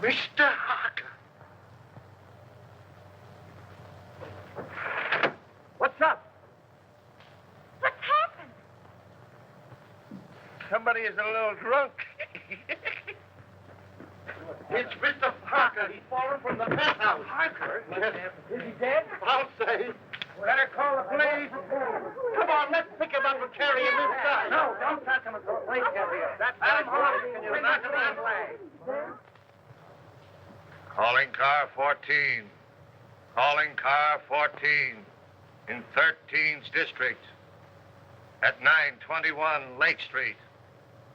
Mr. Harker. What's up? What's happened? Somebody is a little drunk. It's Mr. Harker. He's fallen from the penthouse. Harker? Yes. Is he dead? I'll say. Better call the police. Come on, let's pick him up and carry him inside. No, don't touch him until the police get here. That's Harker. Can you knock him that way? Calling car 14. Calling car 14 in 13th District at 921 Lake Street.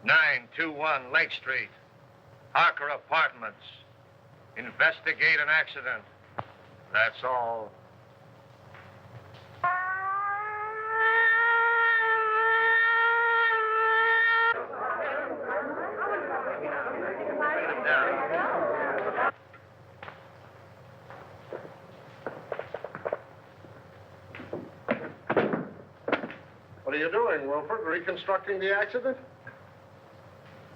921 Lake Street. Harker Apartments. Investigate an accident. That's all. What are you doing, Wilford? Reconstructing the accident?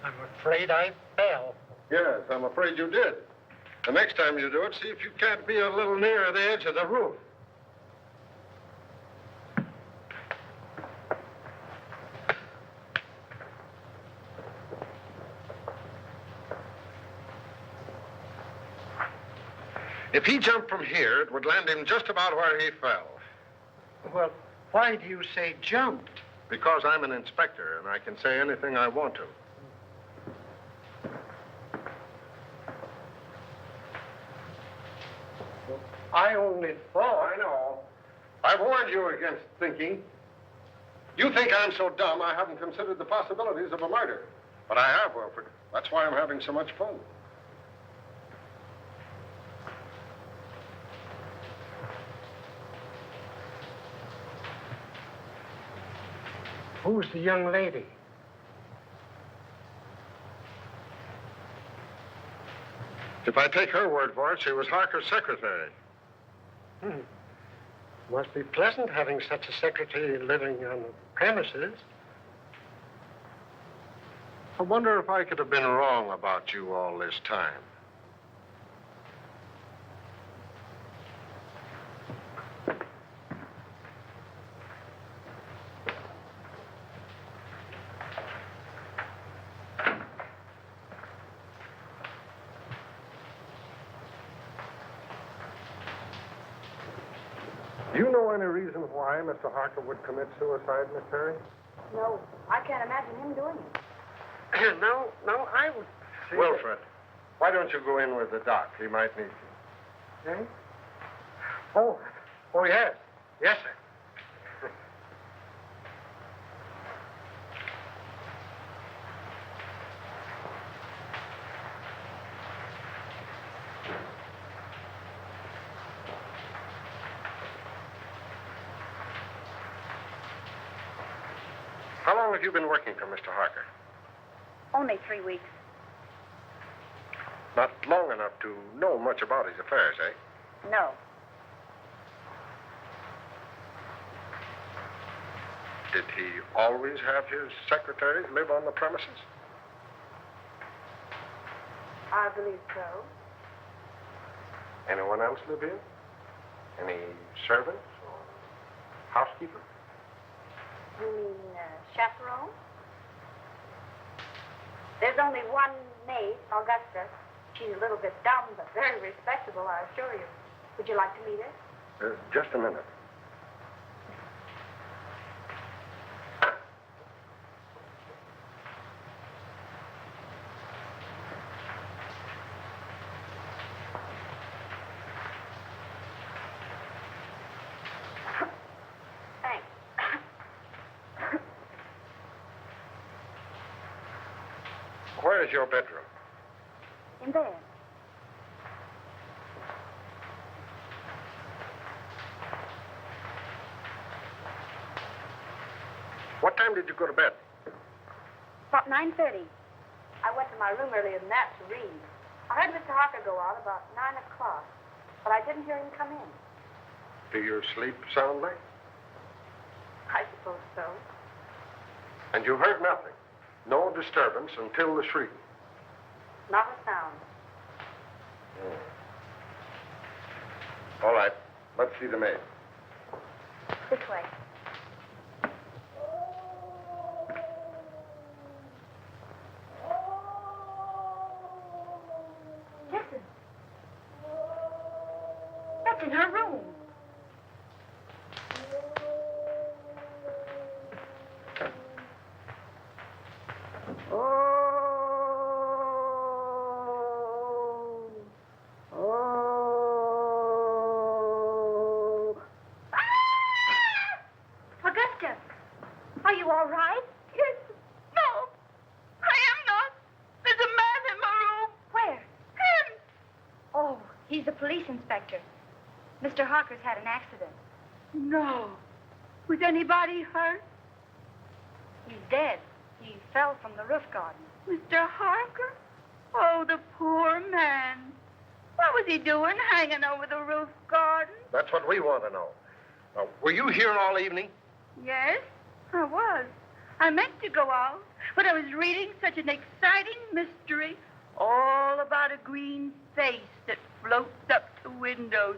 I'm afraid I fell. Yes, I'm afraid you did. The next time you do it, see if you can't be a little nearer the edge of the roof. If he jumped from here, it would land him just about where he fell. Well, why do you say jumped? Because I'm an inspector, and I can say anything I want to. I only thought. I know. I warned you against thinking. You think I'm so dumb I haven't considered the possibilities of a murder. But I have, Wilford. That's why I'm having so much fun. Who's the young lady? If I take her word for it, she was Harker's secretary. Must be pleasant having such a secretary living on the premises. I wonder if I could have been wrong about you all this time. Do you know any reason why Mr. Harker would commit suicide, Miss Perry? No, I can't imagine him doing it. No, I would say... Wilfred, why don't you go in with the doc? He might need you. Eh? Oh, yes. Yes, sir. How long have you been working for Mr. Harker? Only 3 weeks. Not long enough to know much about his affairs, eh? No. Did he always have his secretaries live on the premises? I believe so. Anyone else live here? Any servants or housekeeper? You mean chaperone? There's only one maid, Augusta. She's a little bit dumb, but very respectable, I assure you. Would you like to meet her? Just a minute. Thanks. Where is your bedroom? In bed. What time did you go to bed? About 9:30. I went to my room earlier than that to read. I heard Mr. Harker go out about 9 o'clock, but I didn't hear him come in. Do you sleep soundly? I suppose so. And you heard nothing? No disturbance until the shriek? Not a sound. All right. Let's see the maid. This way. Listen. That's in her room. Augusta, are you all right? Yes. No, I am not. There's a man in my room. Where? Him. Oh, he's a police inspector. Mr. Harker's had an accident. No. Was anybody hurt? He's dead. He fell from the roof garden. Mr. Harker? Oh, the poor man. What was he doing hanging over the roof garden? That's what we want to know. Now, were you here all evening? Yes, I was. I meant to go out, but I was reading such an exciting mystery all about a green face that floats up to windows.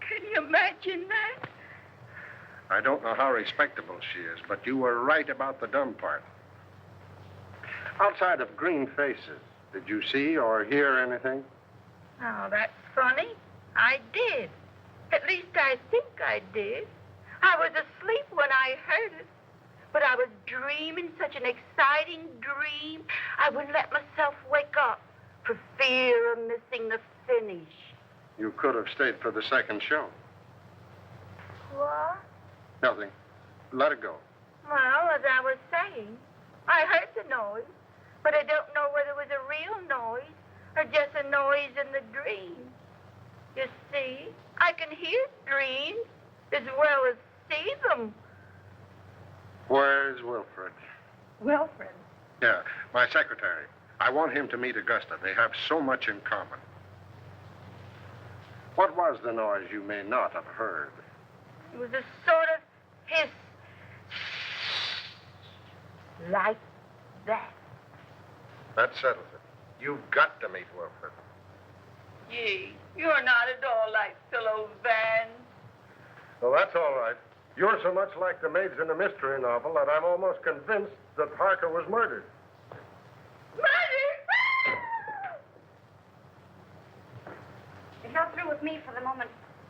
Can you imagine that? I don't know how respectable she is, but you were right about the dumb part. Outside of green faces, did you see or hear anything? Oh, that's funny. I did. At least I think I did. I was asleep when I heard it. But I was dreaming such an exciting dream, I wouldn't let myself wake up for fear of missing the finish. You could have stayed for the second show. What? Nothing. Let it go. Well, as I was saying, I heard the noise, but I don't know whether it was a real noise or just a noise in the dream. You see, I can hear dreams as well as see them. Where's Wilfred? Wilfred? Yeah, my secretary. I want him to meet Augusta. They have so much in common. What was the noise you may not have heard? It was a sort of hiss. Like that. That settles it. You've got to meet Wilfred. Gee, you're not at all like Philo Van. Well, that's all right. You're so much like the maids in a mystery novel that I'm almost convinced that Harker was murdered. Murder! If you're through with me for the moment,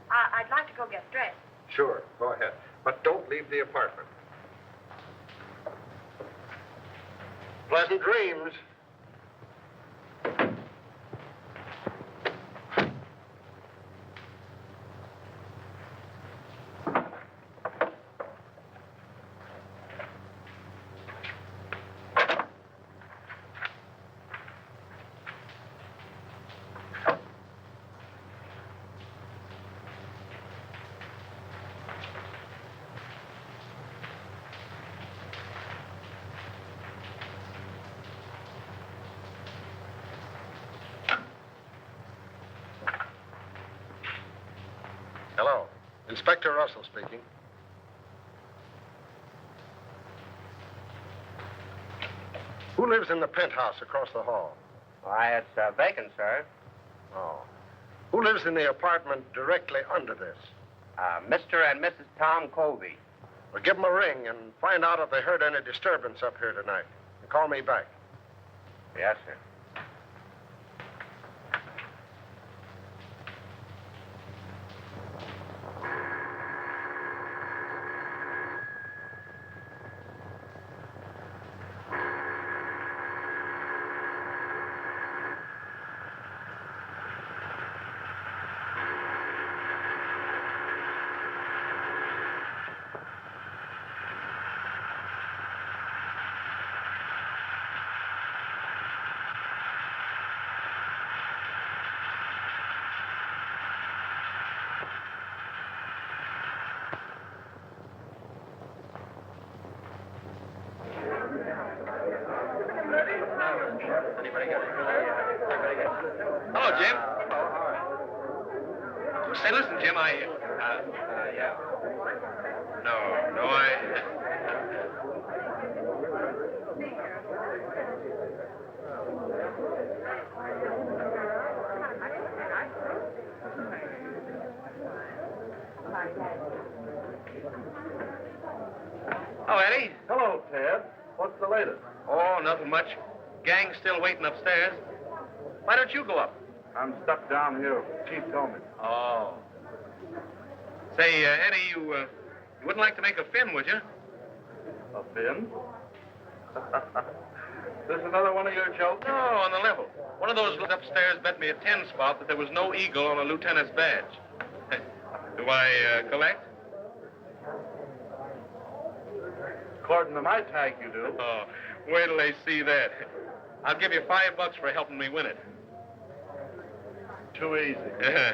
I'd like to go get dressed. Sure, go ahead. But don't leave the apartment. Pleasant dreams. Hello. Inspector Russell speaking. Who lives in the penthouse across the hall? Why, it's vacant, sir. Oh. Who lives in the apartment directly under this? Mr. and Mrs. Tom Colby. Well, give them a ring and find out if they heard any disturbance up here tonight. And call me back. Yes, sir. Hello, Jim. Say, listen, Jim, Yeah. No, Oh, Eddie. Hello, Ted. What's the latest? Oh, nothing much. Gang's still waiting upstairs. Why don't you go up? I'm stuck down here. Chief told me. Oh. Say, Eddie, you wouldn't like to make a fin, would you? A fin? This another one of your jokes? No, on the level. One of those upstairs bet me a 10 spot that there was no eagle on a lieutenant's badge. Do I collect? According to my tag, you do. Oh, wait till they see that. I'll give you $5 for helping me win it. Too easy. Yeah,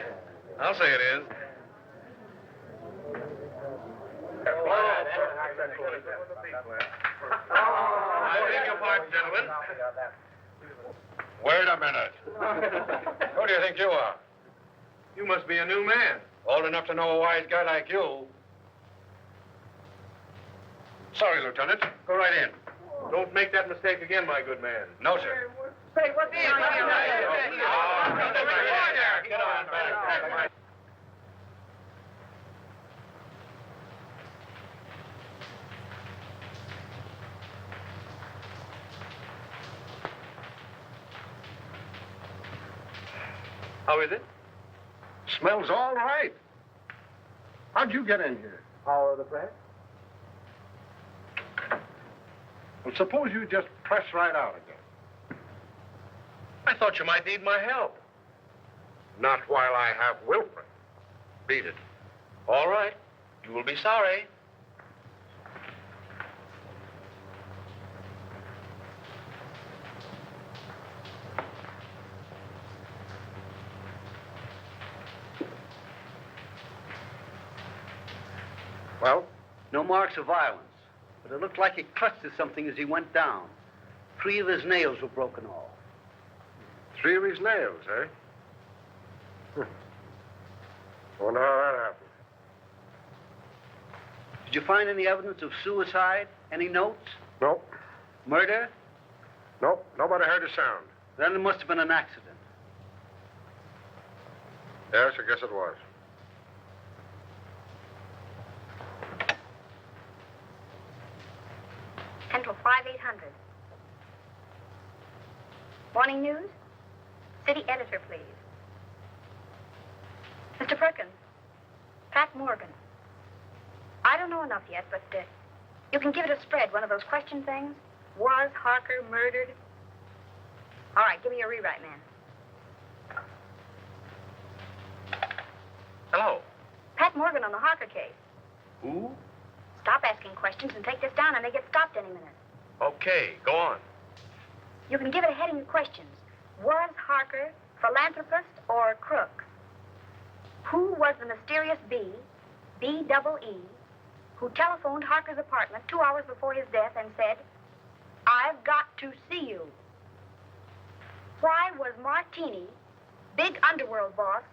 I'll say it is. I beg your pardon, gentlemen. Wait a minute. Who do you think you are? You must be a new man. Old enough to know a wise guy like you. Sorry, Lieutenant. Go right in. Don't make that mistake again, my good man. No, sir. Say, what's the Get on back. How is it? Smells all right. How'd you get in here? Power of the press? Well, suppose you just press right out again. I thought you might need my help. Not while I have Wilfred. Beat it. All right. You will be sorry. Well, No marks of violence, but it looked like he clutched at something as he went down. 3 of his nails were broken off. 3 of his nails, eh? Wonder how that happened. Did you find any evidence of suicide? Any notes? Nope. Murder? Nope. Nobody heard a sound. Then it must have been an accident. Yes, I guess it was. Central 5800. Morning news? City editor, please. Mr. Perkins. Pat Morgan. I don't know enough yet, but you can give it a spread, one of those question things. Was Harker murdered? All right, give me your rewrite, man. Hello. Pat Morgan on the Harker case. Who? Stop asking questions and take this down. I may get stopped any minute. Okay, go on. You can give it a heading of questions. Was Harker philanthropist or crook? Who was the mysterious B-double-E, who telephoned Harker's apartment 2 hours before his death and said, "I've got to see you"? Why was Martini, big underworld boss,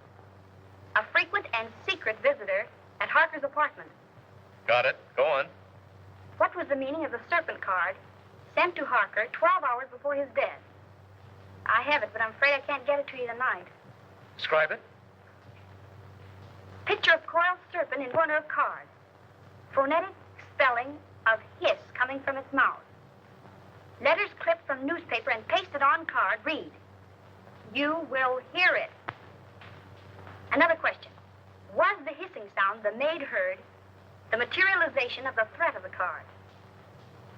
a frequent and secret visitor at Harker's apartment. Got it. Go on. What was the meaning of the serpent card sent to Harker 12 hours before his death? I have it, but I'm afraid I can't get it to you tonight. Describe it. Picture of coiled serpent in corner of card. Phonetic spelling of hiss coming from its mouth. Letters clipped from newspaper and pasted on card read, "You will hear it." Another question. Was the hissing sound the maid heard the materialization of the threat of the card?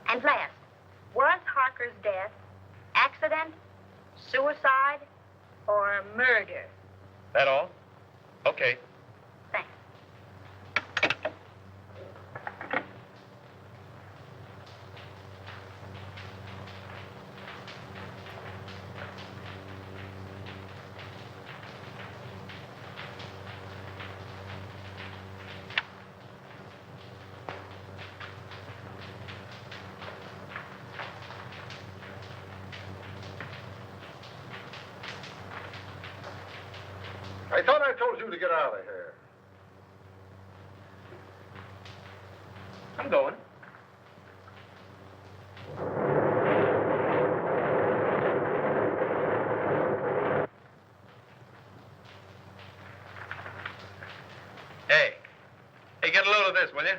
And last, was Harker's death accident, suicide, or murder? That all? Okay. Thanks. I thought I told you to get out of here. I'm going. Hey. Hey, get a load of this, will you?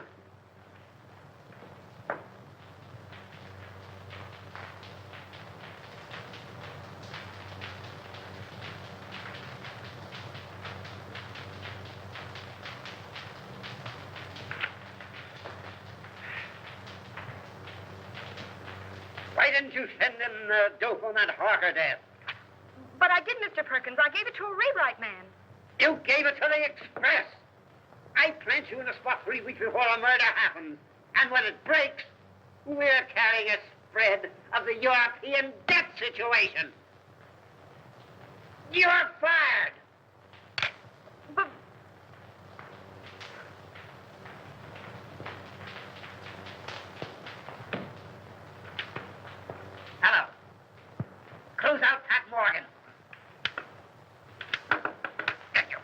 Why didn't you send them dope on that Harker death? But I did, Mr. Perkins. I gave it to a rewrite man. You gave it to the Express. I plant you in the spot 3 weeks before a murder happens. And when it breaks, we're carrying a spread of the European debt situation. You're fired. But Hello. Close out Pat Morgan. Thank you.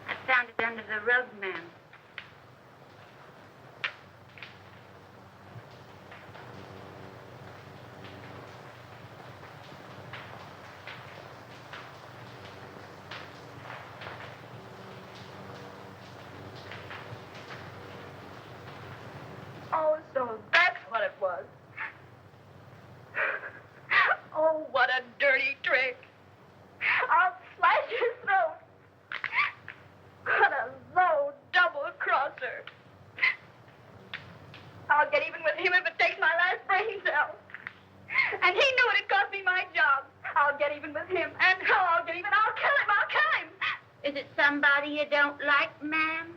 I found it under the rug, ma'am. Oh, so that's what it was. Oh, what a dirty trick. I'll slash his throat. What a low double-crosser. I'll get even with him if it takes my last brain cell. And he knew it'd cost me my job. I'll get even with him. And how I'll get even? I'll kill him. I'll kill him. Is it somebody you don't like, ma'am?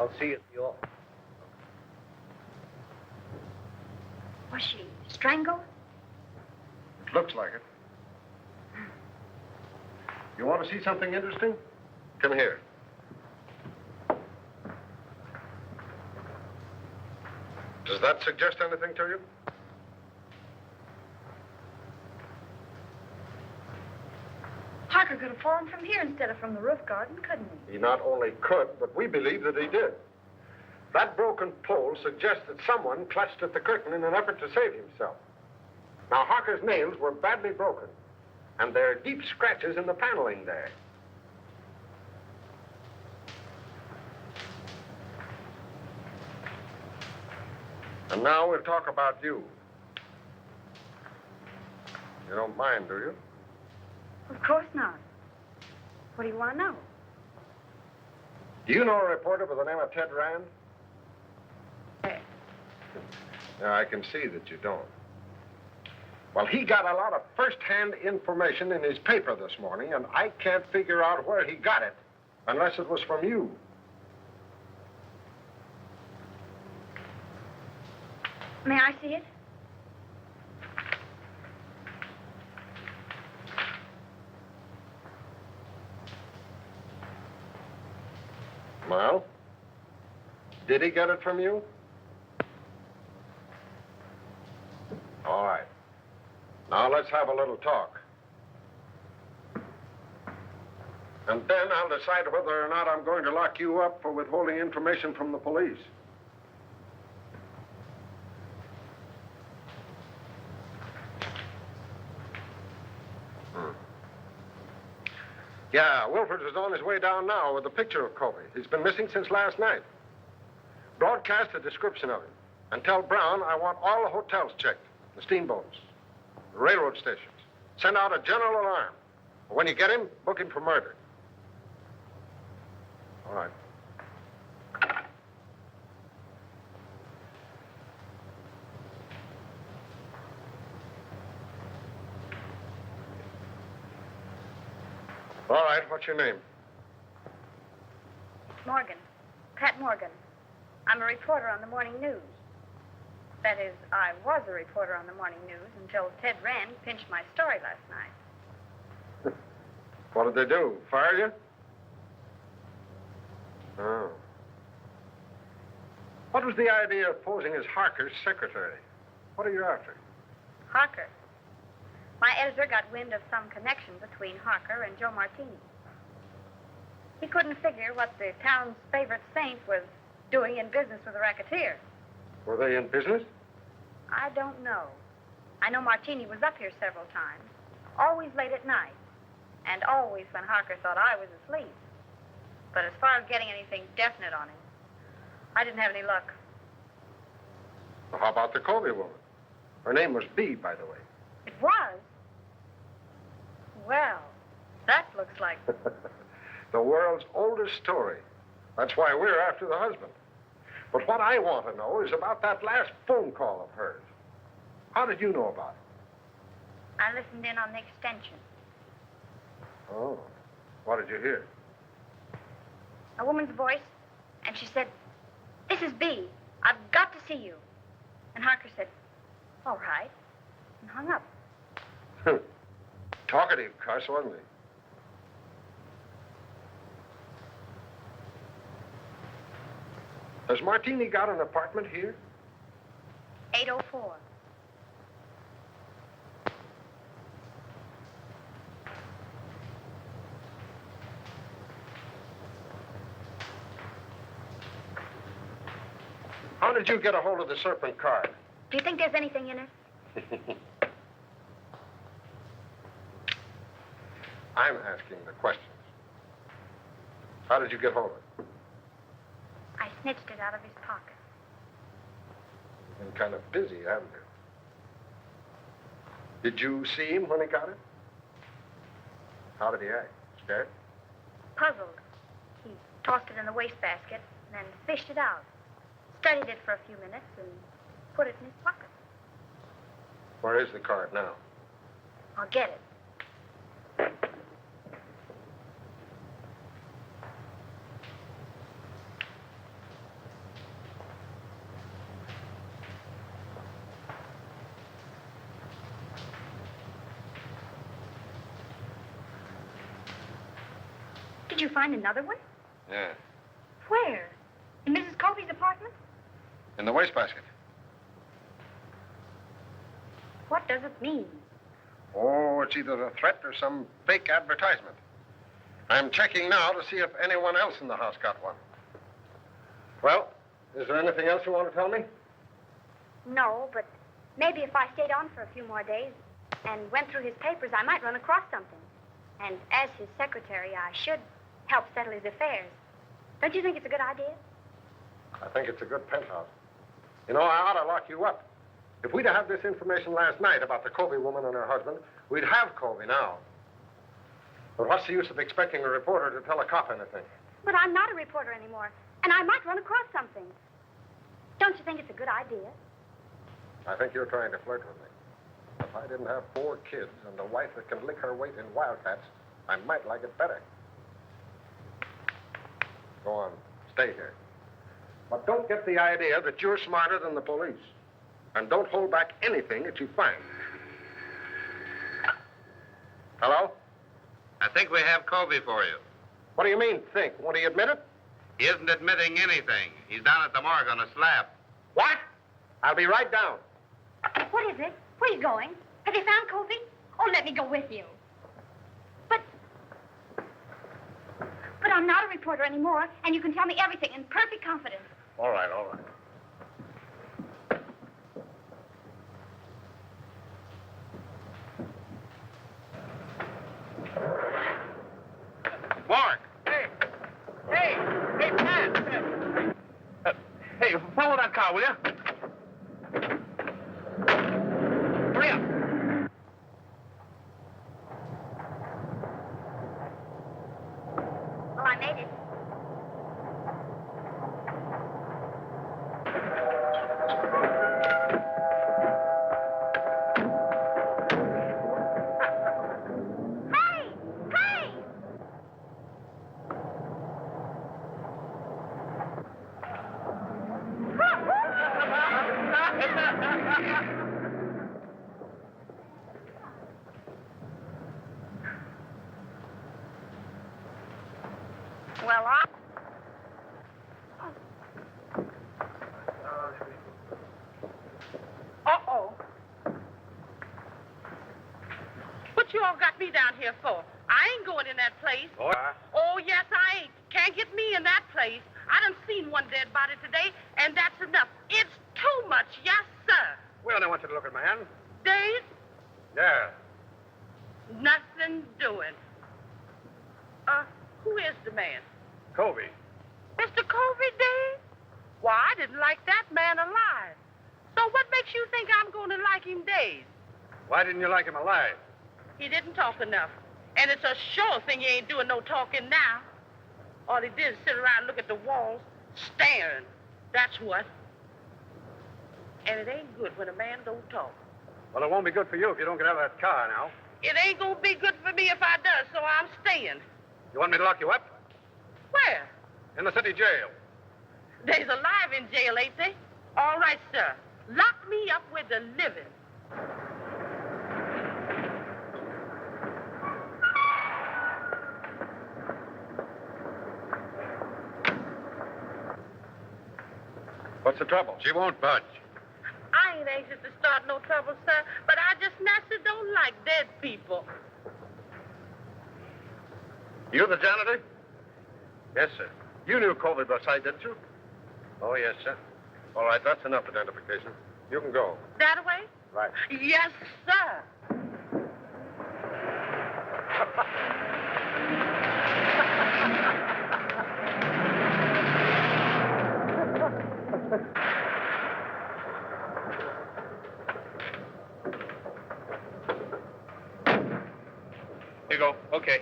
I'll see you at the office. was she strangled? It looks like it. You want to see something interesting? Come here. Does that suggest anything to you? Harker could have fallen from here instead of from the roof garden, couldn't he? He not only could, but we believe that he did. That broken pole suggests that someone clutched at the curtain in an effort to save himself. Now, Harker's nails were badly broken, and there are deep scratches in the paneling there. And now we'll talk about you. You don't mind, do you? Of course not. What do you want to know? Do you know a reporter by the name of Ted Rand? Yeah, I can see that you don't. Well, he got a lot of first-hand information in his paper this morning, and I can't figure out where he got it unless it was from you. May I see it? Well, did he get it from you? All right. Now let's have a little talk. And then I'll decide whether or not I'm going to lock you up for withholding information from the police. Yeah, Wilford is on his way down now with a picture of Colby. He's been missing since last night. Broadcast a description of him. And tell Brown I want all the hotels checked, the steamboats, the railroad stations. Send out a general alarm. When you get him, book him for murder. All right. All right, what's your name? Morgan. Pat Morgan. I'm a reporter on the morning news. That is, I was a reporter on the morning news until Ted Rand pinched my story last night. What did they do? Fire you? Oh. What was the idea of posing as Harker's secretary? What are you after? Harker. My editor got wind of some connection between Harker and Joe Martini. He couldn't figure what the town's favorite saint was doing in business with a racketeer. Were they in business? I don't know. I know Martini was up here several times, always late at night, and always when Harker thought I was asleep. But as far as getting anything definite on him, I didn't have any luck. Well, how about the Colby woman? Her name was Bee, by the way. It was? Well, that looks like... The world's oldest story. That's why we're after the husband. But what I want to know is about that last phone call of hers. How did you know about it? I listened in on the extension. Oh. What did you hear? A woman's voice, and she said, "This is Bee. I've got to see you." And Harker said, "All right," and hung up. Talkative cuss, wasn't he? Has Martini got an apartment here? 804. How did you get a hold of the Serpent card? Do you think there's anything in it? I'm asking the questions. How did you get hold of it? I snitched it out of his pocket. You've been kind of busy, haven't you? Did you see him when he got it? How did he act? Scared? Puzzled. He tossed it in the wastebasket and then fished it out. Studied it for a few minutes and put it in his pocket. Where is the card now? I'll get it. Did you find another one? Yeah. Where? In Mrs. Colby's apartment? In the wastebasket. What does it mean? Oh, it's either a threat or some fake advertisement. I'm checking now to see if anyone else in the house got one. Well, is there anything else you want to tell me? No, but maybe if I stayed on for a few more days and went through his papers, I might run across something. And as his secretary, I should help settle his affairs. Don't you think it's a good idea? I think it's a good penthouse. You know, I ought to lock you up. If we'd have had this information last night about the Covey woman and her husband, we'd have Covey now. But what's the use of expecting a reporter to tell a cop anything? But I'm not a reporter anymore, and I might run across something. Don't you think it's a good idea? I think you're trying to flirt with me. If I didn't have 4 kids and a wife that can lick her weight in wildcats, I might like it better. Go on, stay here. But don't get the idea that you're smarter than the police. And don't hold back anything that you find. Hello? I think we have Covey for you. What do you mean, think? Won't he admit it? He isn't admitting anything. He's down at the morgue on a slab. What? I'll be right down. What is it? Where are you going? Have you found Covey? Oh, let me go with you. But I'm not a reporter anymore, and you can tell me everything in perfect confidence. All right, all right. Morgue! Hey, Pat! Hey, follow that car, will you? Hurry up. Well, I made it. Hey! Hey! Well, Uh-oh. What you all got me down here for? I ain't going in that place. Oh, yes, I ain't. Can't get me in that place. I done seen one dead body today, and that's enough. It's too much, yes, sir. Well, I want you to look at my hand. Days, Yeah. nothing doing. Who is the man? Covey. Mr. Covey, Dave? Why, I didn't like that man alive. So what makes you think I'm going to like him, Dave? Why didn't you like him alive? He didn't talk enough. And it's a sure thing he ain't doing no talking now. All he did is sit around and look at the walls, staring. That's what. And it ain't good when a man don't talk. Well, it won't be good for you if you don't get out of that car now. It ain't going to be good for me if I does, so I'm staying. You want me to lock you up? Where? In the city jail. They's alive in jail, ain't they? All right, sir. Lock me up with the living. What's the trouble? She won't budge. I ain't anxious to start no trouble, sir, but I just naturally don't like dead people. You the janitor? Yes, sir. You knew Covey Brasai, didn't you? Oh, yes, sir. All right, that's enough identification. You can go. That way? Right. Yes, sir. Here you go. Okay.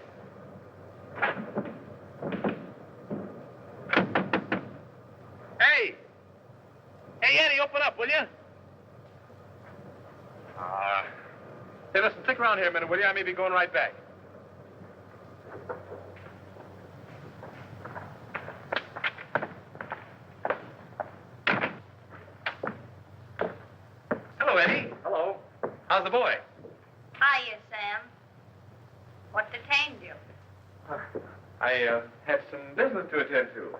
Hey! Hey, Eddie, open up, will you? Hey, listen, stick around here a minute, will you? I may be going right back. Hello, Eddie. Hello. How's the boy? Hiya, Sam. What detained you? I had some business to attend to.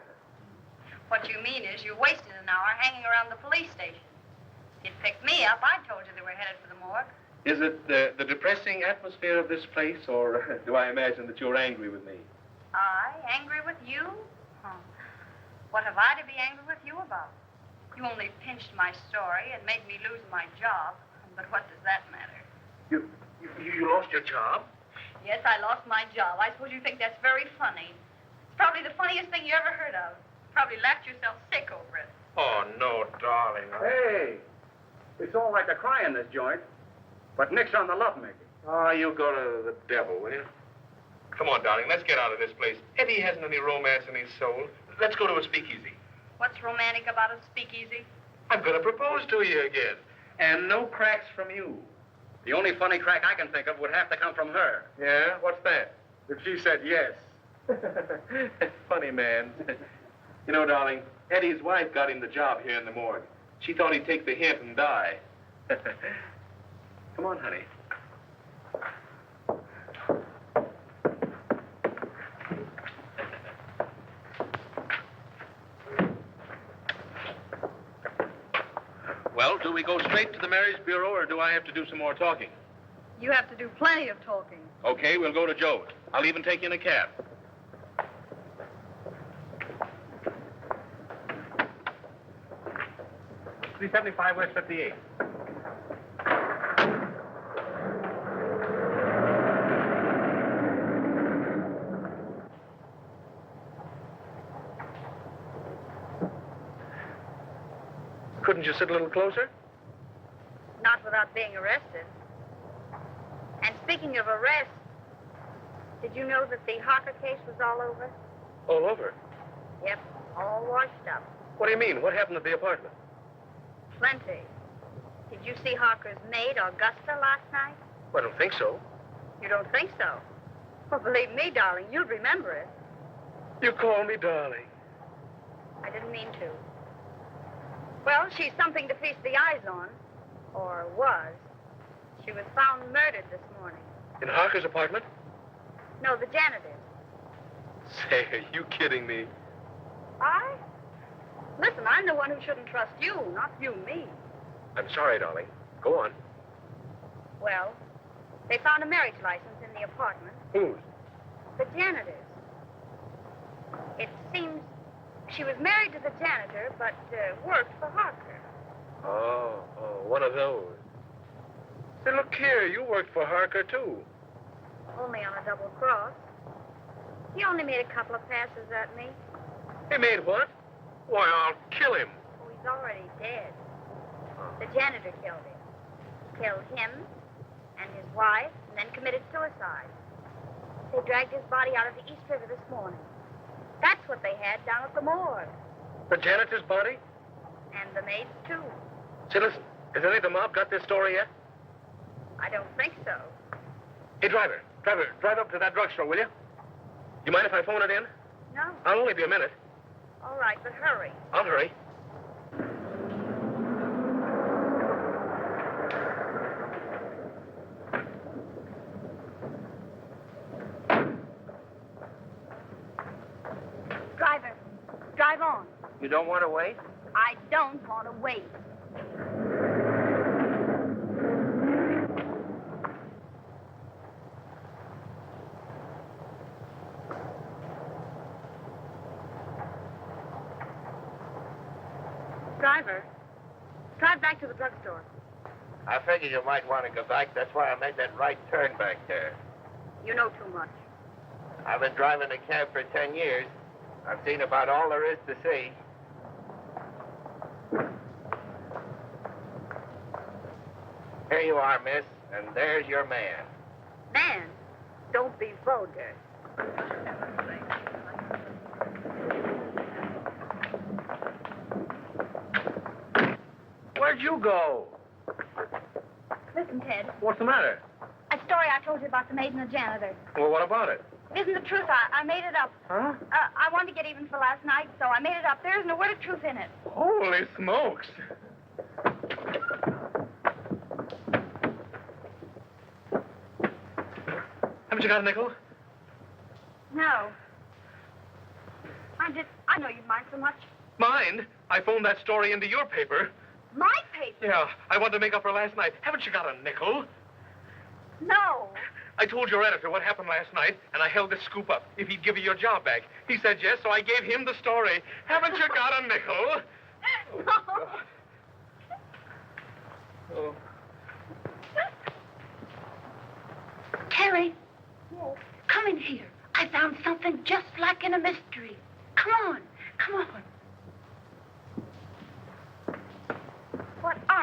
What you mean is you wasted an hour hanging around the police station. If you'd picked me up, I told you they were headed for the morgue. Is it the depressing atmosphere of this place, or do I imagine that you're angry with me? I? Angry with you? Huh. What have I to be angry with you about? You only pinched my story and made me lose my job. But what does that matter? You lost your job? Yes, I lost my job. I suppose you think that's very funny. It's probably the funniest thing you ever heard of. Probably laughed yourself sick over it. Oh, no, darling. Hey, it's all right to cry in this joint, but nix on the lovemaking. Oh, you go to the devil, will you? Come on, darling, let's get out of this place. Eddie hasn't any romance in his soul. Let's go to a speakeasy. What's romantic about a speakeasy? I'm going to propose to you again. And no cracks from you. The only funny crack I can think of would have to come from her. Yeah? What's that? If she said yes. Funny man. You know, darling, Eddie's wife got him the job here in the morgue. She thought he'd take the hint and die. Come on, honey. Well, do we go straight to the marriage bureau, or do I have to do some more talking? You have to do plenty of talking. Okay, we'll go to Joe's. I'll even take you in a cab. $375 West 58. Couldn't you sit a little closer? Not without being arrested. And speaking of arrest, did you know that the Harker case was all over? All over. Yep, all washed up. What do you mean? What happened at the apartment? Plenty. Did you see Harker's maid, Augusta, last night? Well, I don't think so. You don't think so? Well, believe me, darling, you'll remember it. You call me darling. I didn't mean to. Well, she's something to feast the eyes on. Or was. She was found murdered this morning. In Harker's apartment? No, the janitor's. Say, are you kidding me? I? Listen, I'm the one who shouldn't trust you, not you me. I'm sorry, darling. Go on. Well, they found a marriage license in the apartment. Whose? The janitor's. It seems she was married to the janitor, but worked for Harker. Oh, one of those. Say, look here, you worked for Harker, too. Only on a double cross. He only made a couple of passes at me. He made what? Why, I'll kill him. Oh, he's already dead. The janitor killed him. He killed him and his wife, and then committed suicide. They dragged his body out of the East River this morning. That's what they had down at the morgue. The janitor's body? And the maid's, too. Say, listen, has any of the mob got this story yet? I don't think so. Hey, driver, drive up to that drugstore, will you? You mind if I phone it in? No. I'll only be a minute. All right, but hurry. I'll hurry. Driver, drive on. You don't want to wait? I don't want to wait. Driver, drive back to the drugstore. I figured you might want to go back. That's why I made that right turn back there. You know too much. I've been driving a cab for 10 years. I've seen about all there is to see. Here you are, miss, and there's your man. Man, don't be vulgar. Where'd you go? Listen, Ted. What's the matter? A story I told you about the maid and the janitor. Well, what about it? It isn't the truth. I made it up. Huh? I wanted to get even for last night, so I made it up. There isn't a word of truth in it. Holy smokes. Haven't you got a nickel? No. I know you'd mind so much. Mind? I phoned that story into your paper. My paper? Yeah, I wanted to make up for last night. Haven't you got a nickel? No. I told your editor what happened last night, and I held this scoop up if he'd give you your job back. He said yes, so I gave him the story. Haven't you got a nickel? No. Oh. Terry, Yes. come in here. I found something just like in a mystery. Come on, come on.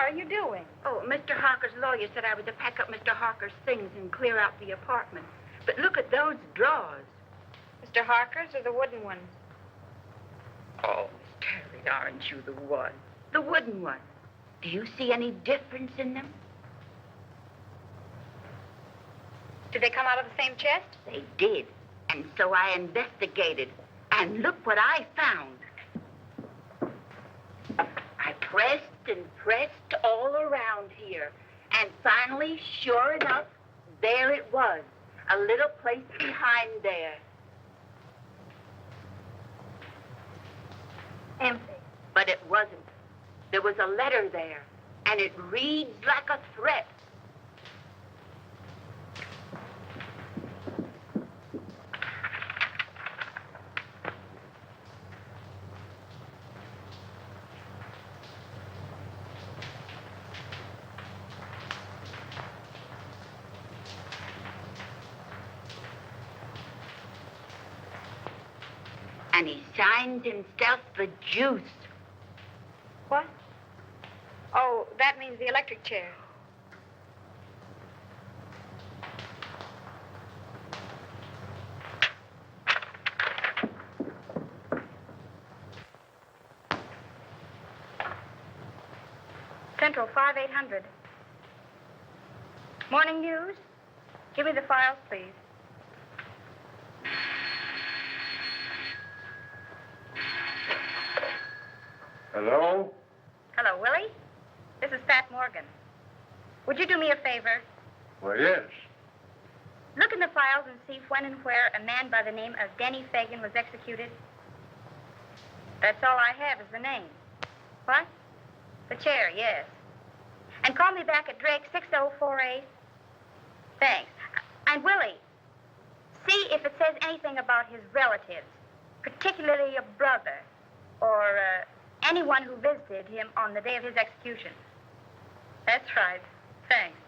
What are you doing? Oh, Mr. Harker's lawyer said I was to pack up Mr. Harker's things and clear out the apartment. But look at those drawers. Mr. Harker's or the wooden ones? Oh, Miss Terry, aren't you the one? The wooden one. Do you see any difference in them? Did they come out of the same chest? They did. And so I investigated. And look what I found. I pressed and pressed all around here. And finally, sure enough, there it was. A little place behind there. Empty. But it wasn't. There was a letter there. And it reads like a threat. And he signed himself the Juice. What? Oh, that means the electric chair. Central 5800. Morning news. Give me the files, please. Hello? Hello, Willie. This is Pat Morgan. Would you do me a favor? Well, yes. Look in the files and see when and where a man by the name of Denny Fagan was executed. That's all I have is the name. What? The chair, yes. And call me back at Drake 6048. Thanks. And Willie, see if it says anything about his relatives, particularly a brother or anyone who visited him on the day of his execution. That's right. Thanks.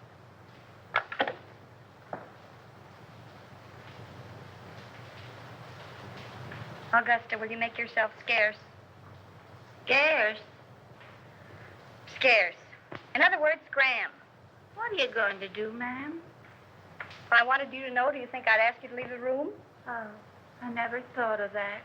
Augusta, will you make yourself scarce? Scarce? Scarce. In other words, Graham. What are you going to do, ma'am? If I wanted you to know, do you think I'd ask you to leave the room? Oh, I never thought of that.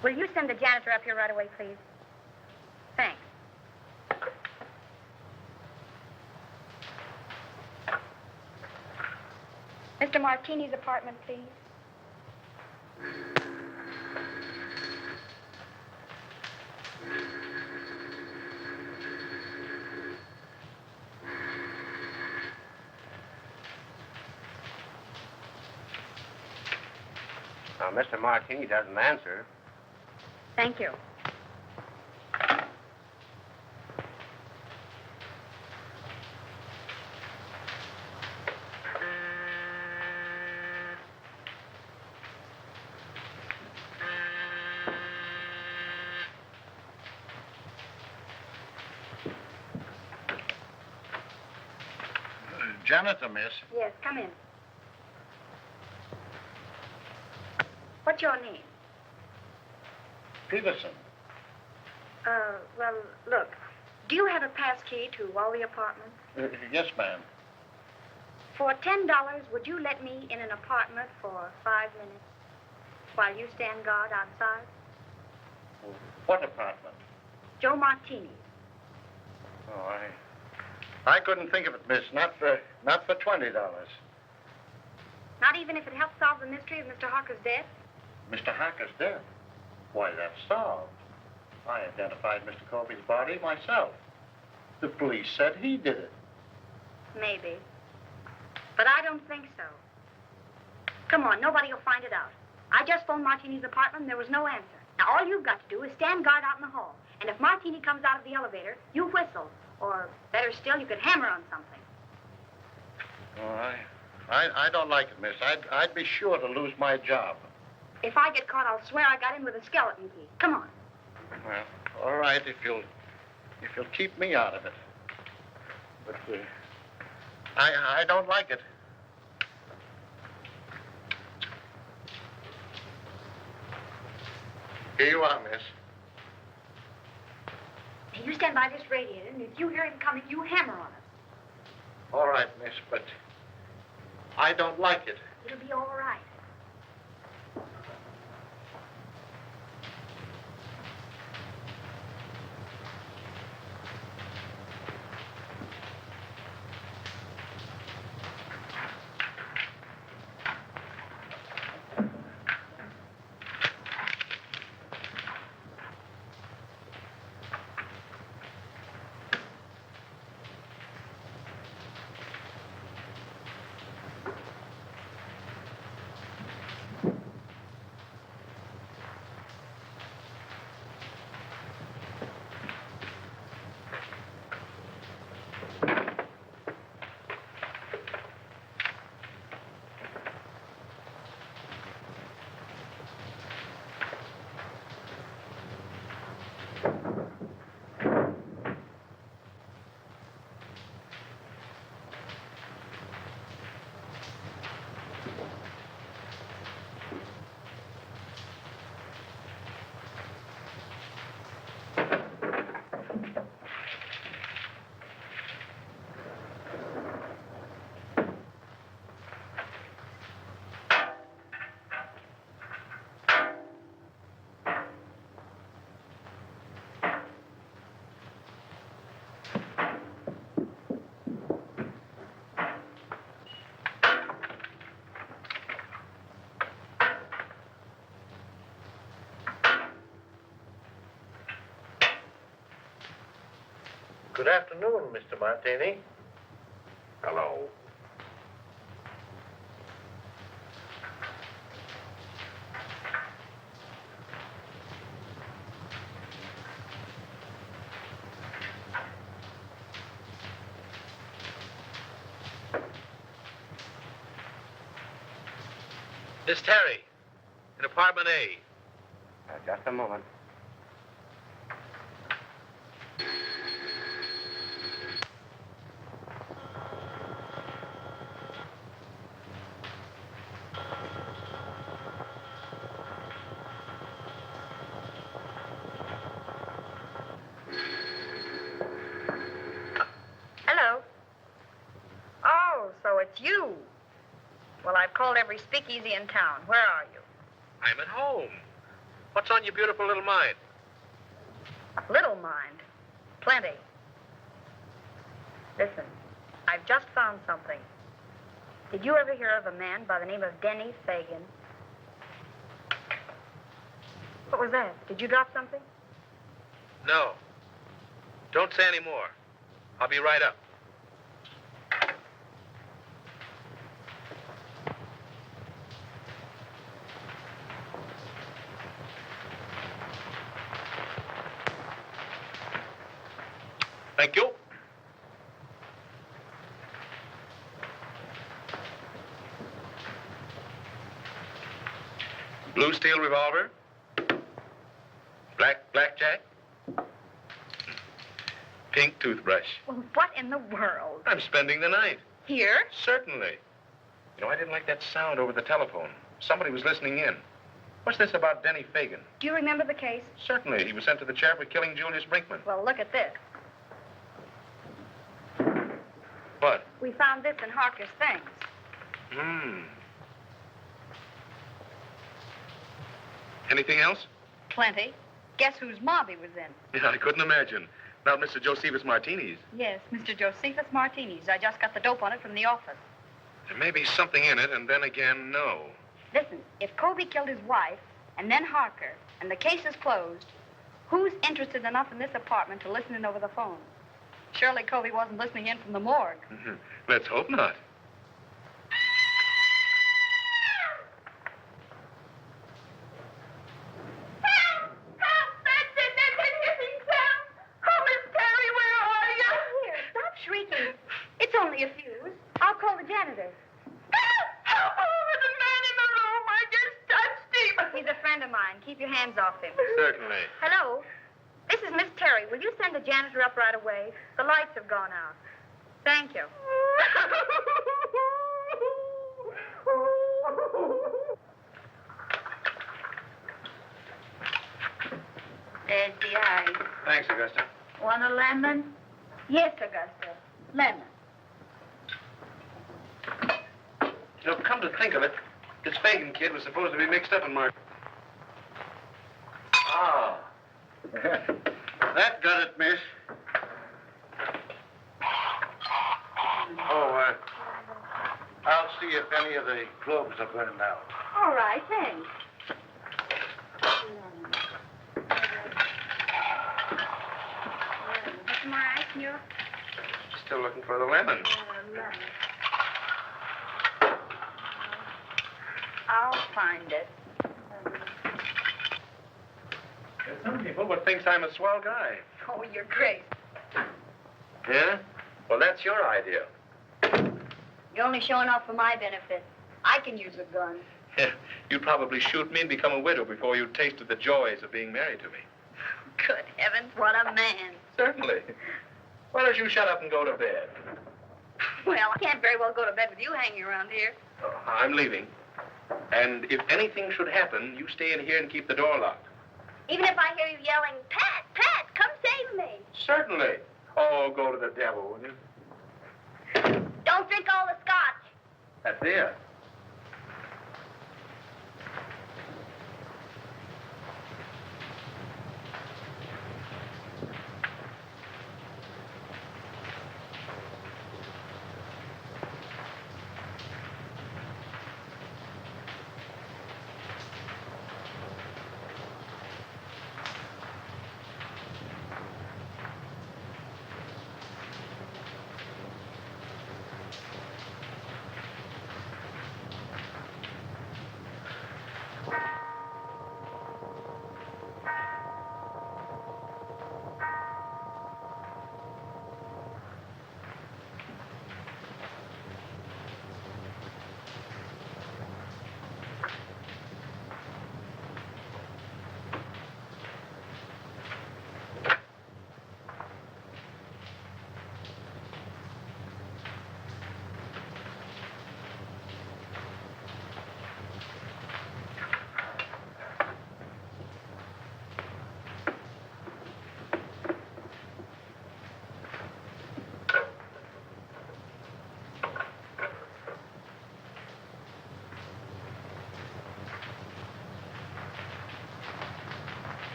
Will you send the janitor up here right away, please? Thanks. Mr. Martini's apartment, please. Now, Mr. Martini doesn't answer. Thank you. Janitor, miss. Yes, come in. What's your name? Peterson. Well, look. Do you have a pass key to all the apartments? Yes, ma'am. For $10, would you let me in an apartment for 5 minutes while you stand guard outside? What apartment? Joe Martini's. Oh, I couldn't think of it, miss. Not for $20. Not even if it helps solve the mystery of Mr. Harker's death? Mr. Harker's death? Why, that's solved. I identified Mr. Colby's body myself. The police said he did it. Maybe. But I don't think so. Come on, nobody will find it out. I just phoned Martini's apartment and there was no answer. Now, all you've got to do is stand guard out in the hall. And if Martini comes out of the elevator, you whistle. Or, better still, you could hammer on something. Oh, I don't like it, miss. I'd be sure to lose my job. If I get caught, I'll swear I got in with a skeleton key. Come on. Well, all right, if you'll keep me out of it. But I don't like it. Here you are, miss. Now, you stand by this radiator, and if you hear him coming, you hammer on it. All right, miss, but I don't like it. It'll be all right. Good afternoon, Mr. Martini. Hello. Miss Terry, in apartment A. Just a moment. Hello. Oh, so it's you. Well, I've called every speakeasy in town. Where are you? I'm at home. What's on your beautiful little mind? Little mind. Plenty. Listen, I've just found something. Did you ever hear of a man by the name of Denny Fagan? What was that? Did you drop something? No. Don't say any more. I'll be right up. Thank you. Blue steel revolver. Blackjack. Pink toothbrush. Well, what in the world? I'm spending the night. Here? Certainly. You know, I didn't like that sound over the telephone. Somebody was listening in. What's this about Denny Fagan? Do you remember the case? Certainly. He was sent to the chair for killing Julius Brinkman. Well, look at this. What? We found this in Harker's things. Anything else? Plenty. Guess whose mob he was in? Yeah, I couldn't imagine. Not Mr. Josephus Martini's. Yes, Mr. Josephus Martini's. I just got the dope on it from the office. There may be something in it, and then again, no. Listen, if Colby killed his wife, and then Harker, and the case is closed, who's interested enough in this apartment to listen in over the phone? Surely Colby wasn't listening in from the morgue. Let's hope not. Shrieking. It's only a fuse. I'll call the janitor. Help! There's a man in the room. I just touched him. He's a friend of mine. Keep your hands off him. Certainly. Hello? This is Miss Terry. Will you send the janitor up right away? The lights have gone out. Thank you. There's the ice. Thanks, Augusta. Want a lemon? Yes, Augusta. Lemon. You know, come to think of it, this Fagan kid was supposed to be mixed up in Mark. Ah. That got it, miss. Oh, I'll see if any of the globes are burned out. All right, thanks. What's more ice in your... Still looking for the lemon. I'll find it. There's some people would think I'm a swell guy. Oh, you're great. Yeah? Well, that's your idea. You're only showing off for my benefit. I can use a gun. You'd probably shoot me and become a widow before you tasted the joys of being married to me. Good heavens, what a man. Certainly. Why don't you shut up and go to bed? Well, I can't very well go to bed with you hanging around here. Oh, I'm leaving. And if anything should happen, you stay in here and keep the door locked. Even if I hear you yelling, Pat, Pat, come save me. Certainly. Oh, go to the devil, will you? Don't drink all the scotch. That's it.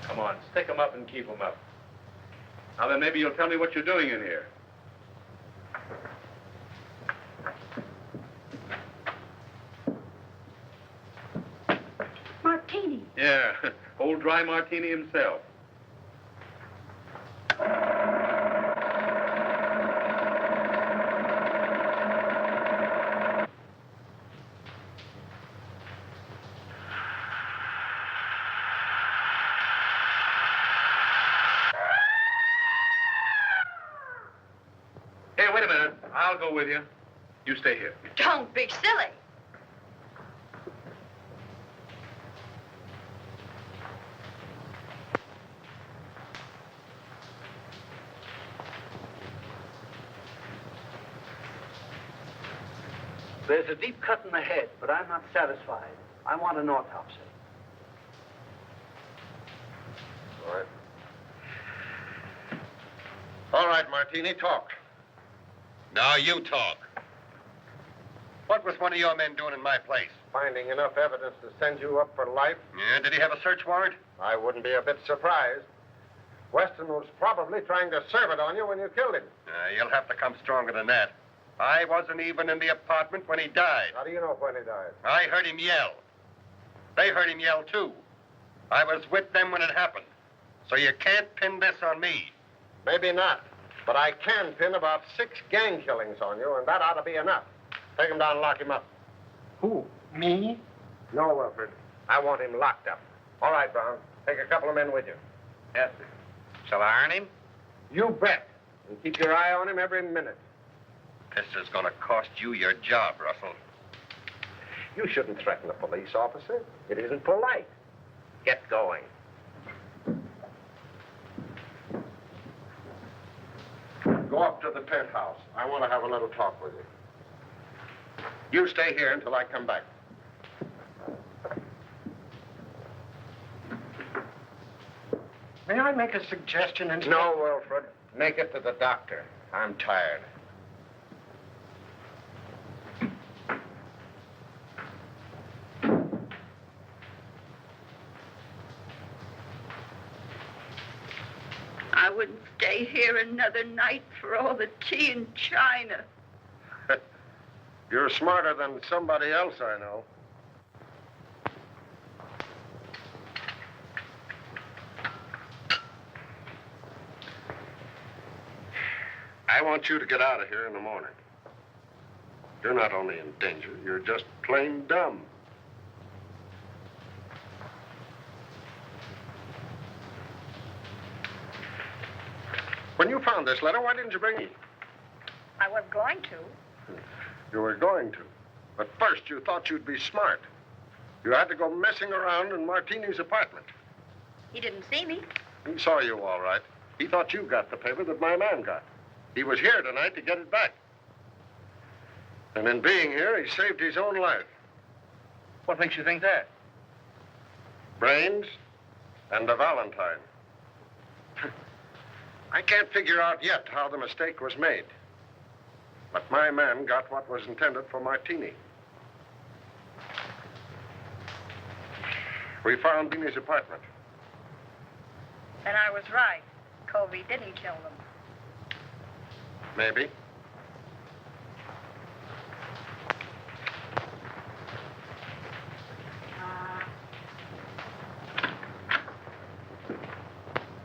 Come on, stick 'em up and keep 'em up. Now then, maybe you'll tell me what you're doing in here. Martini. Yeah, old dry martini himself. Hey, wait a minute. I'll go with you. You stay here. Don't be silly. There's a deep cut in the head, but I'm not satisfied. I want an autopsy. All right. All right, Martini, talk. Now you talk. What was one of your men doing in my place? Finding enough evidence to send you up for life? Yeah, did he have a search warrant? I wouldn't be a bit surprised. Weston was probably trying to serve it on you when you killed him. You'll have to come stronger than that. I wasn't even in the apartment when he died. How do you know when he died? I heard him yell. They heard him yell, too. I was with them when it happened. So you can't pin this on me. Maybe not. But I can pin about 6 gang killings on you, and that ought to be enough. Take him down and lock him up. Who? Me? No, Wilfred. I want him locked up. All right, Brown. Take a couple of men with you. Yes, sir. Shall I iron him? You bet. And keep your eye on him every minute. This is going to cost you your job, Russell. You shouldn't threaten a police officer. It isn't polite. Get going. Go up to the penthouse. I want to have a little talk with you. You stay here until I come back. May I make a suggestion instead? No, Wilfred. Make it to the doctor. I'm tired. I wouldn't stay here another night for all the tea and china. You're smarter than somebody else I know. I want you to get out of here in the morning. You're not only in danger, you're just plain dumb. When you found this letter, why didn't you bring it? I was going to. You were going to. But first, you thought you'd be smart. You had to go messing around in Martini's apartment. He didn't see me. He saw you all right. He thought you got the paper that my man got. He was here tonight to get it back. And in being here, he saved his own life. What makes you think that? Brains and a Valentine. I can't figure out yet how the mistake was made. But my man got what was intended for Martini. We found Martini's apartment. And I was right. Covey didn't kill them. Maybe.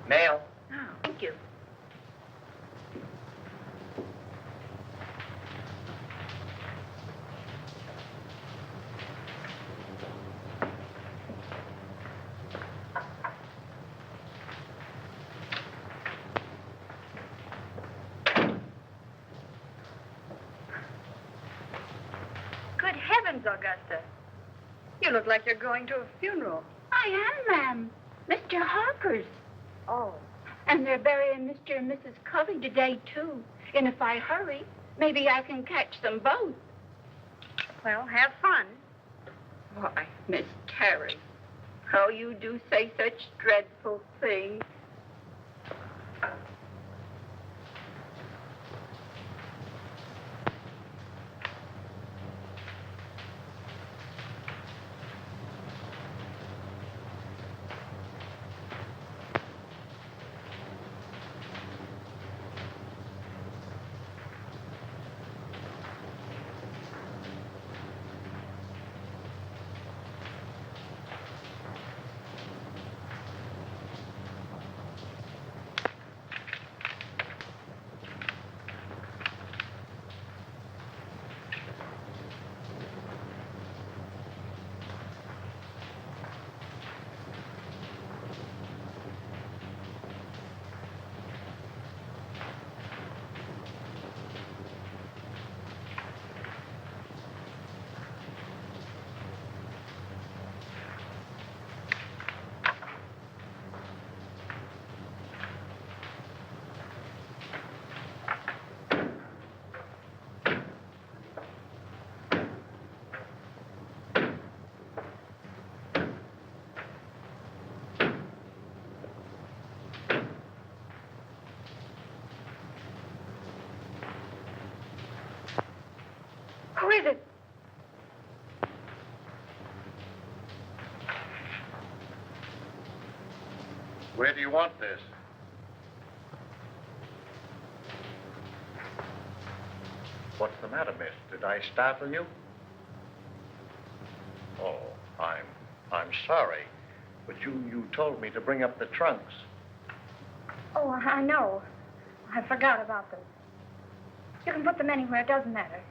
Mail. Oh, thank you. Good heavens, Augusta. You look like you're going to a funeral. I am, ma'am. Mr. Harper's. Oh. And they're burying Mr. and Mrs. Covey today, too. And if I hurry, maybe I can catch them both. Well, have fun. Why, Miss Terry, how you do say such dreadful things. Who is it? Where do you want this? What's the matter, miss? Did I startle you? Oh, I'm sorry. But you told me to bring up the trunks. Oh, I know. I forgot about them. You can put them anywhere. It doesn't matter.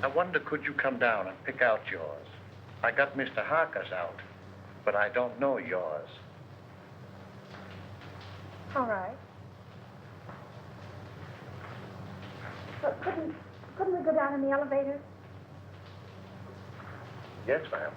I wonder, could you come down and pick out yours? I got Mr. Harker's out, but I don't know yours. All right. But couldn't we go down in the elevator? Yes, ma'am.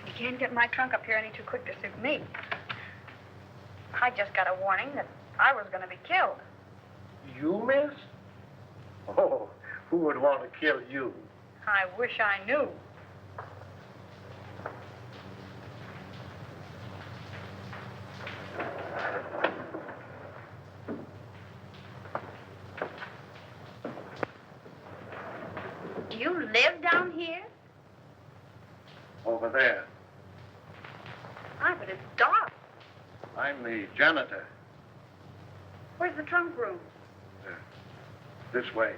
You can't get my trunk up here any too quick to suit me. I just got a warning that I was going to be killed. You, miss? Oh, who would want to kill you? I wish I knew. Do you live down here? Over there. But it's dark. I'm the janitor. Where's the trunk room? This way.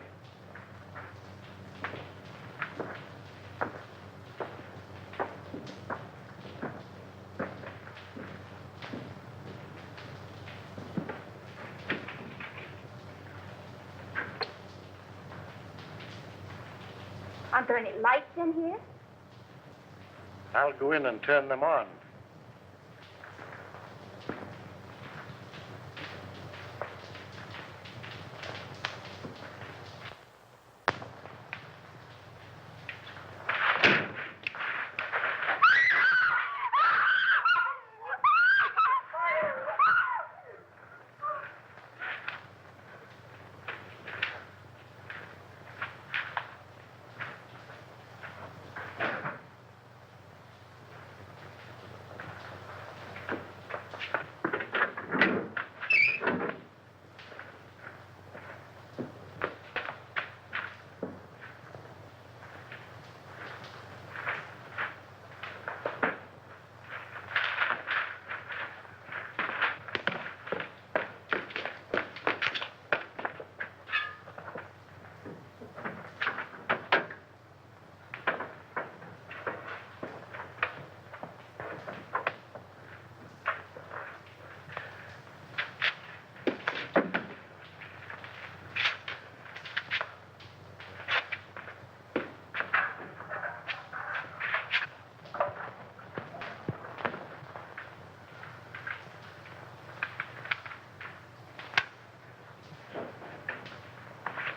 Aren't there any lights in here? I'll go in and turn them on.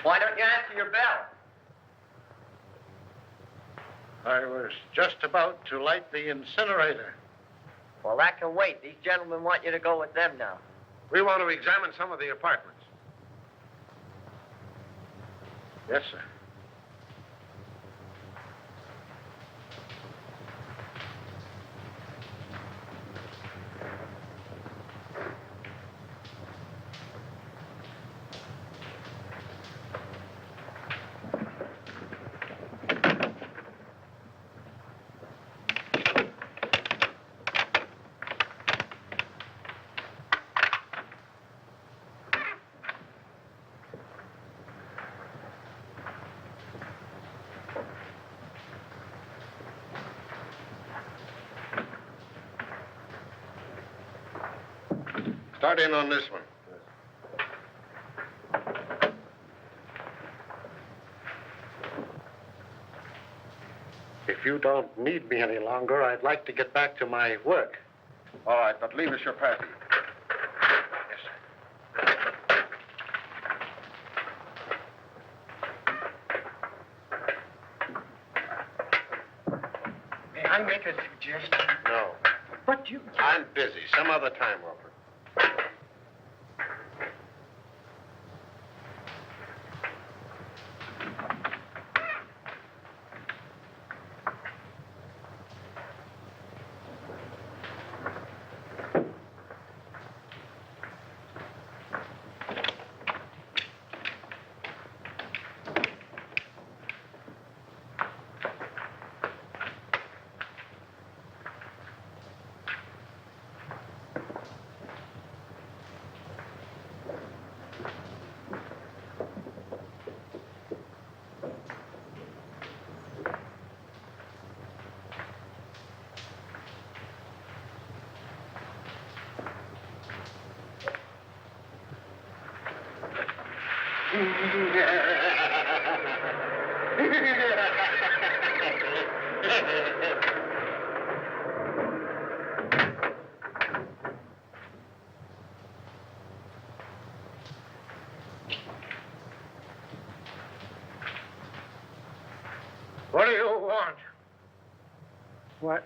Why don't you answer your bell? I was just about to light the incinerator. Well, that can wait. These gentlemen want you to go with them now. We want to examine some of the apartments. Yes, sir. Start in on this one. If you don't need me any longer, I'd like to get back to my work. All right, but leave us your pappy. Yes, sir. May I make a suggestion? No. But you... I'm busy. Some other time, Wilford. What do you want? What,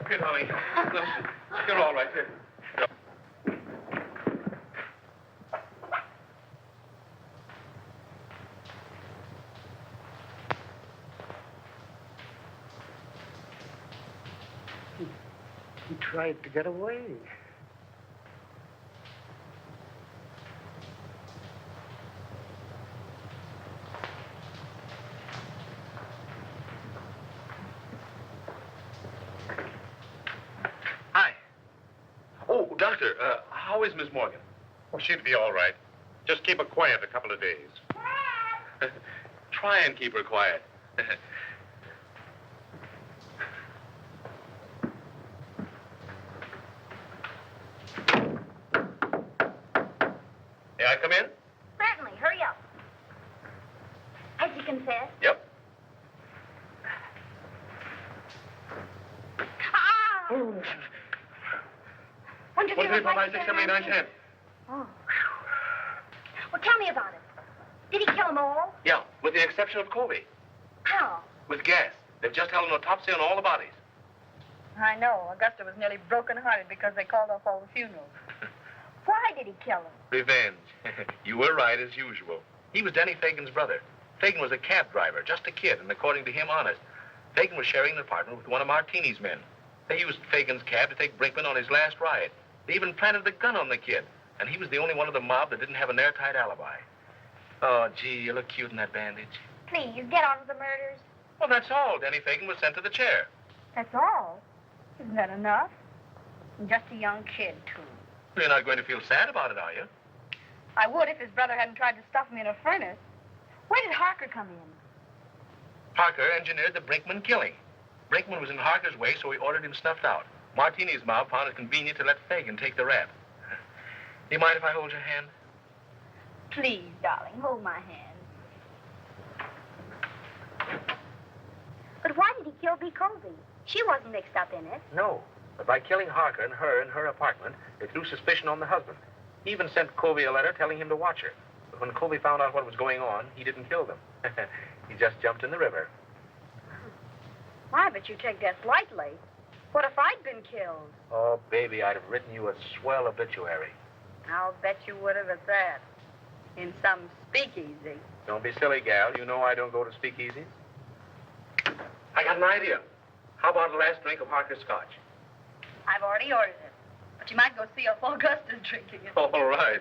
Here, darling. You're all right. Here. he tried to get away. Hi. Oh, Doctor, how is Miss Morgan? Well, she'd be all right. Just keep her quiet a couple of days. Try and keep her quiet. May I come in? Certainly. Hurry up. Has he confessed? Yep. Ah! 1, 2, 3, 4, 5, 6, 7, 8, 9, 10. Oh. Well, tell me about it. Did he kill them all? Yeah, with the exception of Colby. How? With gas. They've just held an autopsy on all the bodies. I know. Augusta was nearly broken-hearted because they called off all the funerals. Why did he kill them? Revenge. You were right, as usual. He was Denny Fagan's brother. Fagan was a cab driver, just a kid, and according to him, honest. Fagan was sharing an apartment with one of Martini's men. They used Fagan's cab to take Brinkman on his last ride. They even planted the gun on the kid, and he was the only one of the mob that didn't have an airtight alibi. Oh, gee, you look cute in that bandage. Please, get on with the murders. Well, that's all. Denny Fagan was sent to the chair. That's all? Isn't that enough? And just a young kid, too. You're not going to feel sad about it, are you? I would if his brother hadn't tried to stuff me in a furnace. Where did Harker come in? Harker engineered the Brinkman killing. Brinkman was in Harker's way, so he ordered him snuffed out. Martini's mob found it convenient to let Fagan take the rap. Do you mind if I hold your hand? Please, darling, hold my hand. But why did he kill B. Colby? She wasn't mixed up in it. No. But by killing Harker and her in her apartment, they threw suspicion on the husband. He even sent Colby a letter telling him to watch her. But when Colby found out what was going on, he didn't kill them. He just jumped in the river. Why, but you take death lightly. What if I'd been killed? Oh, baby, I'd have written you a swell obituary. I'll bet you would have at that. In some speakeasy. Don't be silly, gal. You know I don't go to speakeasies. I got an idea. How about a last drink of Harker's scotch? I've already ordered it. But you might go see if Augusta's drinking it. All right.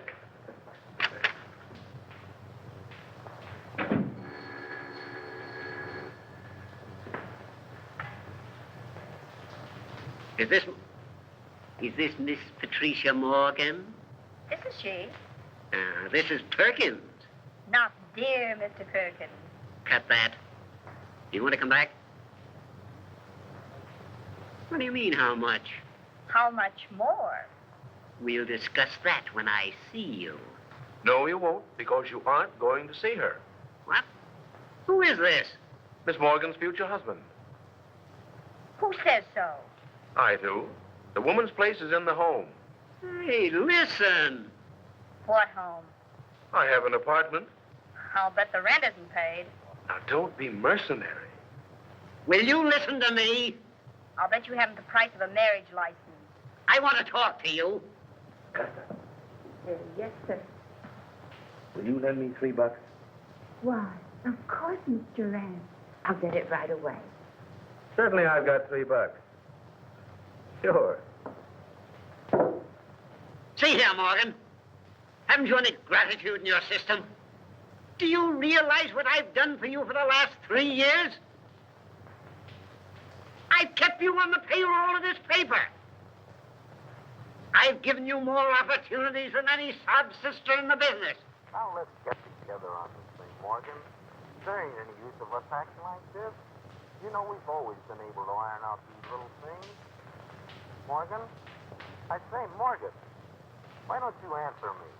Is this Miss Patricia Morgan? This is she. This is Perkins. Not dear Mr. Perkins. Cut that. You want to come back? What do you mean, how much? How much more? We'll discuss that when I see you. No, you won't, because you aren't going to see her. What? Who is this? Miss Morgan's future husband. Who says so? I do. The woman's place is in the home. Hey, listen. What home? I have an apartment. I'll bet the rent isn't paid. Now, don't be mercenary. Will you listen to me? I'll bet you haven't the price of a marriage license. I want to talk to you. Yes, sir. Will you lend me $3? Why, of course, Mr. Rand. I'll get it right away. Certainly I've got $3. Sure. See here, Morgan. Haven't you any gratitude in your system? Do you realize what I've done for you for the last 3 years? I've kept you on the payroll of this paper. I've given you more opportunities than any sob sister in the business. Now let's get together on this thing, Morgan. There ain't any use of us acting like this. You know we've always been able to iron out these little things. Morgan? I say, Morgan, why don't you answer me?